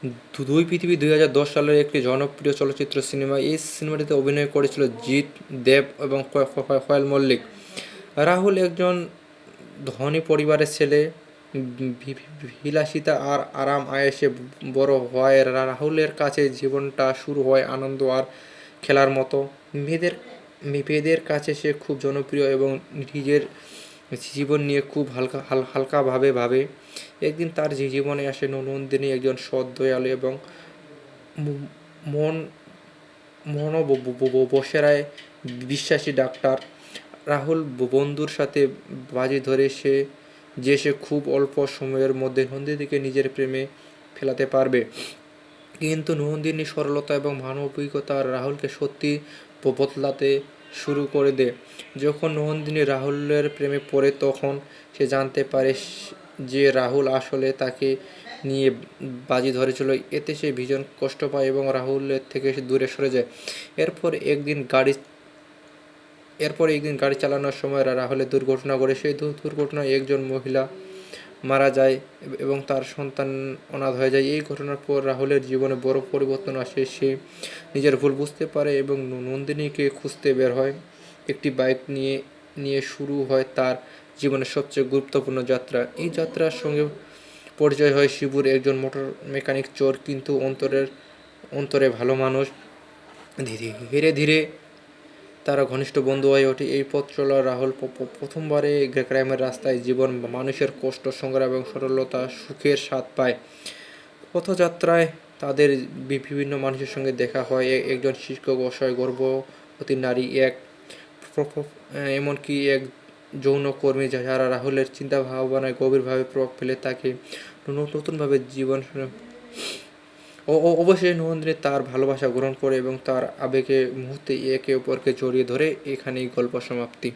দুই পৃথিবী 2010 সালের একটি জনপ্রিয় চলচ্চিত্র সিনেমা। এই সিনেমাটিতে অভিনয় করেছিল জিৎ, দেব এবং কয়াল মল্লিক। রাহুল একজন ধনী পরিবারের ছেলে। বিলাসিতা আর আরাম আয়েশে বড় হওয়ায় রাহুলের কাছে জীবনটা শুরু হয় আনন্দ আর খেলার মতো। মেয়েদের মেয়েদের কাছে সে খুব জনপ্রিয় এবং নিজের জীবন নিয়ে খুব হালকাভাবে ভাবে। একদিন তার জীবনে আসে নন্দিনী, একজন সৎ, দয়ালু এবং মন মনোবশেরায় বিশ্বাসী ডাক্তার। রাহুল বন্ধুর সাথে বাজি ধরে সে খুব অল্প সময়ের মধ্যে নন্দিনীকে নিজের প্রেমে ফেলাতে পারবে। কিন্তু নন্দিনীর সরলতা এবং মানবিকতা রাহুলকে সত্যি বদলাতে শুরু করে দেয়। যখন নন্দিনী রাহুলের প্রেমে পড়ে তখন সে জানতে পারে যে রাহুল আসলে তাকে নিয়ে বাজি ধরেছিল। এতে সে ভীষণ কষ্ট পায় এবং রাহুলের থেকে সে দূরে সরে যায়। এরপর একদিন গাড়ি চালানোর সময় রাহুলের দুর্ঘটনা ঘটে। সেই দুর্ঘটনায় একজন মহিলা মারা যায় এবং তার সন্তান অনাথ হয়ে যায়। এই ঘটনার পর রাহুলের জীবনে বড় পরিবর্তন আসে। সে নিজের ভুল বুঝতে পারে এবং নন্দিনীকে খুঁজতে বের হয়। একটি বাইক নিয়ে শুরু হয় তার জীবনের সবচেয়ে গুরুত্বপূর্ণ যাত্রা। এই যাত্রার সঙ্গে পরিচয় হয় শিবুর, একজন মোটর মেকানিক চোর কিন্তু অন্তরে ভালো মানুষ। ধীরে ধীরে তারা ঘনিষ্ঠ বন্ধু হয়ে ওঠে। এই পথ চলা রাহুল প্রথমবারে গ্রামের রাস্তায় জীবন, মানুষের কষ্ট, সংগ্রাম এবং সরলতা, সুখের স্বাদ পায়। পথযাত্রায় তাদের বিভিন্ন মানুষের সঙ্গে দেখা হয়। একজন শিক্ষক, অসহায় গর্ভবতী নারী, এমনকি এক যৌনকর্মী, যারা রাহুলের চিন্তাভাবনায় গভীরভাবে প্রভাব ফেলে তাকে নতুনভাবে জীবন। অবশেষে নন্দিনী তার ভালোবাসা গ্রহণ করে এবং তার আবেগে মুহূর্তে একে অপরকে জড়িয়ে ধরে। এখানেই গল্প সমাপ্তি।